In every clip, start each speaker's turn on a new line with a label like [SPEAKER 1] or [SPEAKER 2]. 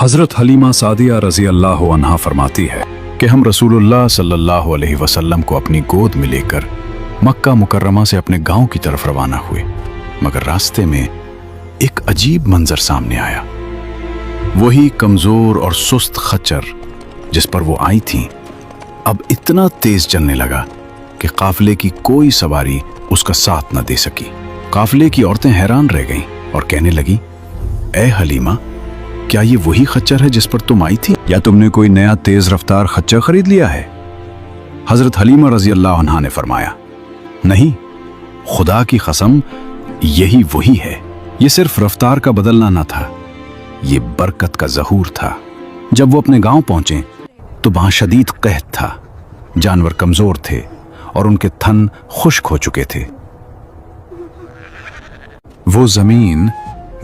[SPEAKER 1] हज़रत हलीमा सादिया रज़ी अल्लाह अन्हा फरमाती है कि हम रसूलुल्लाह सल्लल्लाहु अलैहि वसल्लम को अपनी गोद में लेकर मक्का मुकर्रमा से अपने गांव की तरफ रवाना हुए, मगर रास्ते में एक अजीब मंजर सामने आया। वही कमजोर और सुस्त खच्चर जिस पर वो आई थीं अब इतना तेज चलने लगा कि काफिले की कोई सवारी उसका साथ न दे सकी। काफिले की औरतें हैरान रह गईं और कहने लगी, ए हलीमा, क्या ये वही खच्चर है जिस पर तुम आई थी, या तुमने कोई नया तेज रफ्तार खच्चर खरीद लिया है? हजरत हलीमा रजी अल्लाह अन्हा ने फरमाया, नहीं, खुदा की कसम, यही वही है। ये सिर्फ रफ्तार का बदलना न था, ये बरकत का ज़हूर था। जब वो अपने गांव पहुंचे तो वहां शदीद कहत था, जानवर कमजोर थे और उनके थन खुश्क हो चुके थे। वो जमीन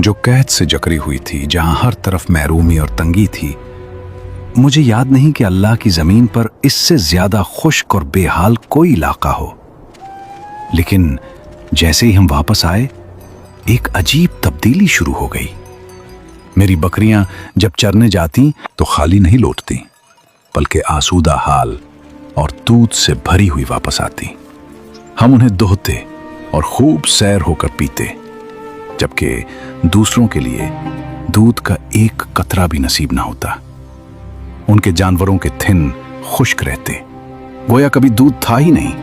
[SPEAKER 1] जो कहत से जकड़ी हुई थी, जहां हर तरफ महरूमी और तंगी थी, मुझे याद नहीं कि अल्लाह की जमीन पर इससे ज्यादा खुश्क और बेहाल कोई इलाका हो। लेकिन जैसे ही हम वापस आए, एक अजीब तब्दीली शुरू हो गई। मेरी बकरियां जब चरने जाती तो खाली नहीं लौटती, बल्कि आसूदा हाल और दूध से भरी हुई वापस आती। हम उन्हें दोहते और खूब सैर होकर पीते, जबकि दूसरों के लिए दूध का एक कतरा भी नसीब ना होता। उनके जानवरों के थिन खुश्क रहते, गोया कभी दूध था ही नहीं।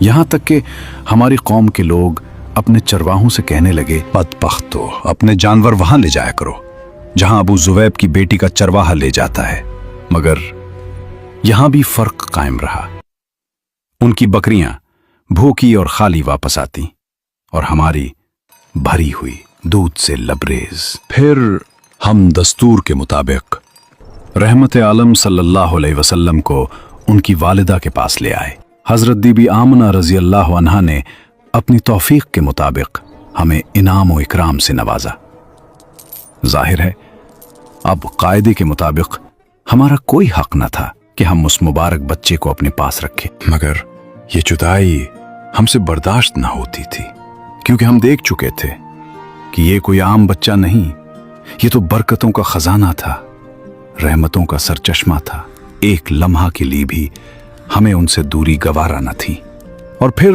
[SPEAKER 1] यहां तक कि हमारी कौम के लोग अपने चरवाहों से कहने लगे, बदबख्तो, अपने जानवर वहां ले जाया करो जहां अबू जुवैब की बेटी का चरवाहा ले जाता है। मगर यहां भी फर्क कायम रहा। उनकी बकरियां भूखी और खाली वापस आती और हमारी भरी हुई दूध से लबरेज। फिर हम दस्तूर के मुताबिक रहमत आलम सल्लल्लाहु अलैहि वसल्लम को उनकी वालिदा के पास ले आए। हजरत बीबी आमना रजी अल्लाह अन्हा ने अपनी तौफीक के मुताबिक हमें इनाम व इकराम से नवाजा। जाहिर है अब कायदे के मुताबिक हमारा कोई हक न था कि हम उस मुबारक बच्चे को अपने पास रखें, मगर ये जुदाई हमसे बर्दाश्त न होती थी, क्योंकि हम देख चुके थे कि ये कोई आम बच्चा नहीं, ये तो बरकतों का खजाना था, रहमतों का सरचश्मा था। एक लम्हा के लिए भी हमें उनसे दूरी गवारा न थी। और फिर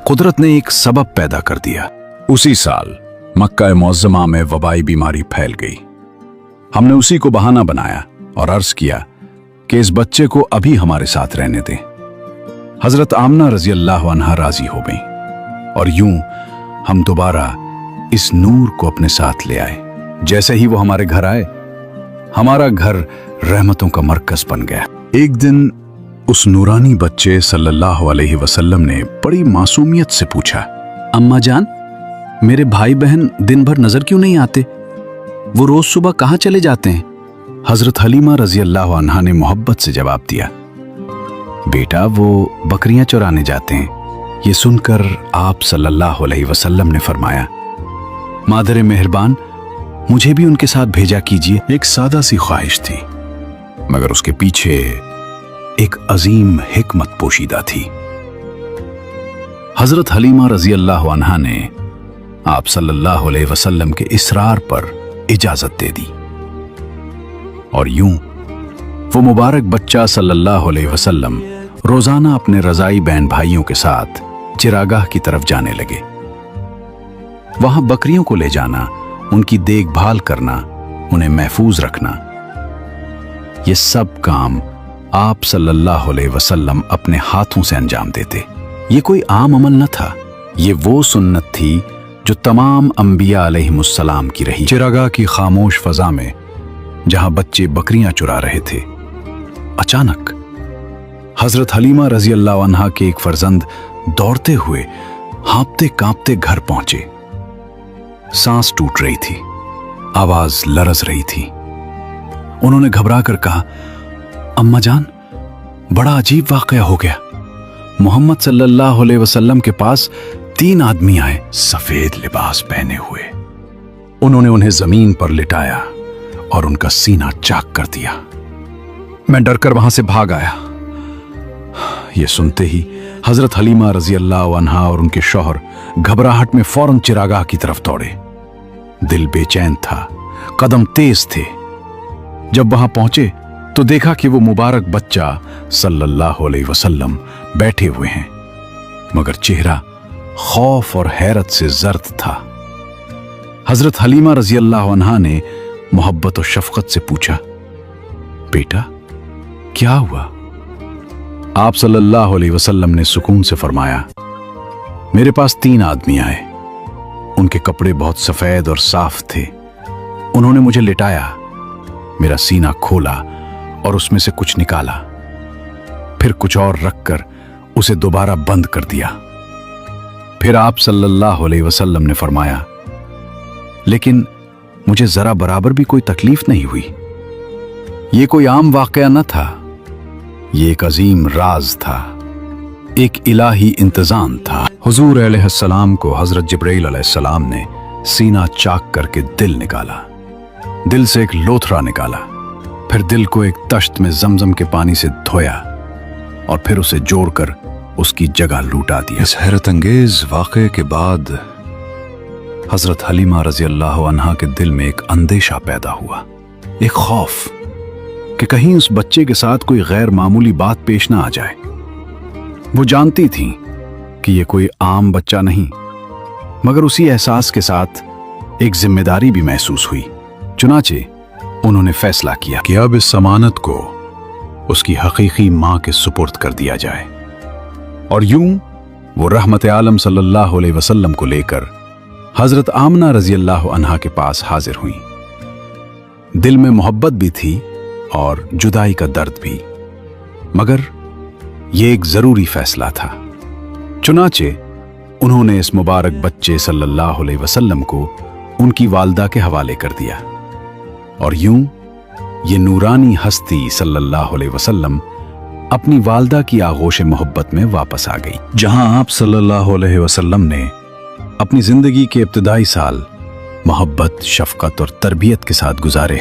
[SPEAKER 1] कुदरत ने एक सबब पैदा कर दिया। उसी साल मक्का मुअज़्ज़मा में वबाई बीमारी फैल गई। हमने उसी को बहाना बनाया और अर्ज किया कि इस बच्चे को अभी हमारे साथ रहने दें। हजरत आमना रजी अल्लाह अन्हा राजी हो गई और यूं हम दोबारा इस नूर को अपने साथ ले आए। जैसे ही वो हमारे घर आए, हमारा घर रहमतों का मरकज बन गया। एक दिन उस नूरानी बच्चे सल्लल्लाहु अलैहि वसल्लम ने बड़ी मासूमियत से पूछा, अम्मा जान, मेरे भाई बहन दिन भर नजर क्यों नहीं आते? वो रोज सुबह कहाँ चले जाते हैं? हजरत हलीमा रजी अल्लाह अन्हा ने मोहब्बत से जवाब दिया, बेटा, वो बकरियां चुराने जाते हैं। ये सुनकर आप सल्लल्लाहु अलैहि वसल्लम ने फरमाया, मादर मेहरबान, मुझे भी उनके साथ भेजा कीजिए। एक सादा सी ख्वाहिश थी, मगर उसके पीछे एक अजीम हिकमत पोशीदा थी। हजरत हलीमा रजी अल्लाह अन्हा ने आप सल्लल्लाहु अलैहि वसल्लम के इसरार पर इजाजत दे दी और यूं वो मुबारक बच्चा सल्लल्लाहु अलैहि वसल्लम रोजाना अपने रजाई बहन भाइयों के साथ चिरागाह की तरफ जाने लगे। वहां बकरियों को ले जाना, उनकी देखभाल करना, उन्हें महफूज रखना, ये सब काम आप सल्लल्लाहु अलैहि वसल्लम अपने हाथों से अंजाम देते। ये कोई आम अमल न था, ये वो सुन्नत थी जो तमाम अंबिया अलैहिमुस्सलाम की रही। चिरागाह की खामोश फजा में जहां बच्चे बकरियां चुरा रहे थे, अचानक हजरत हलीमा रजी अल्लाह अन्हा के एक फर्जंद दौड़ते हुए हाँपते कांपते घर पहुंचे। सांस टूट रही थी, आवाज लरज रही थी। उन्होंने घबरा कर कहा, अम्मा जान, बड़ा अजीब वाकया हो गया। मोहम्मद सल्लल्लाहु अलैहि वसल्लम के पास 3 आदमी आए, सफेद लिबास पहने हुए। उन्होंने उन्हें जमीन पर लिटाया और उनका सीना चाक कर दिया। मैं डरकर वहां से भाग आया। यह सुनते ही हजरत हलीमा रजी अल्लाह अन्हा और उनके शौहर घबराहट में फौरन चिरागाह की तरफ दौड़े। दिल बेचैन था, कदम तेज थे। जब वहां पहुंचे तो देखा कि वो मुबारक बच्चा सल्लल्लाहु अलैहि वसल्लम बैठे हुए हैं, मगर चेहरा खौफ और हैरत से जर्द था। हजरत हलीमा रजी अल्लाह अन्हा ने मोहब्बत और शफकत से पूछा, बेटा क्या हुआ? आप सल्लल्लाहु अलैहि वसल्लम ने सुकून से फरमाया, मेरे पास 3 आदमी आए। उनके कपड़े बहुत सफेद और साफ थे। उन्होंने मुझे लिटाया, मेरा सीना खोला और उसमें से कुछ निकाला, फिर कुछ और रखकर उसे दोबारा बंद कर दिया। फिर आप सल्लल्लाहु अलैहि वसल्लम ने फरमाया, लेकिन मुझे जरा बराबर भी कोई तकलीफ नहीं हुई। ये कोई आम वाकया न था, ये एक अजीम राज था, एक इलाही इंतजाम था। हुजूर अलैहिस्सलाम को हजरत जिब्राइल अलैहिस्सलाम ने सीना चाक करके दिल निकाला, दिल से एक लोथरा निकाला, फिर दिल को एक तश्त में जमजम के पानी से धोया और फिर उसे जोड़कर उसकी जगह लूटा दिया। इस हैरत अंगेज वाक़े के बाद हजरत हलीमा रजी अल्लाह अन्हा के दिल में एक अंदेशा पैदा हुआ, एक खौफ कि कहीं उस बच्चे के साथ कोई गैर मामूली बात पेश ना आ जाए। वो जानती थी कि ये कोई आम बच्चा नहीं, मगर उसी एहसास के साथ एक जिम्मेदारी भी महसूस हुई। चुनाचे उन्होंने फैसला किया कि अब इस समानत को उसकी हकीकी मां के सुपुर्द कर दिया जाए। और यूं वो रहमत आलम सल्लल्लाहु अलैहि वसल्लम को लेकर हजरत आमना रजी अल्लाह अन्हा के पास हाजिर हुई। दिल में मोहब्बत भी थी और जुदाई का दर्द भी, मगर ये एक जरूरी फैसला था। चुनाचे उन्होंने इस मुबारक बच्चे सल्लल्लाहु अलैहि वसल्लम को उनकी वालदा के हवाले कर दिया और यूं ये नूरानी हस्ती सल्लल्लाहु अलैहि वसल्लम अपनी वालदा की आगोश मोहब्बत में वापस आ गई। जहां आप सल्लल्लाहु अलैहि वसल्लम ने अपनी जिंदगी के इब्तिदाई साल मोहब्बत, शफकत और तरबियत के साथ गुजारे।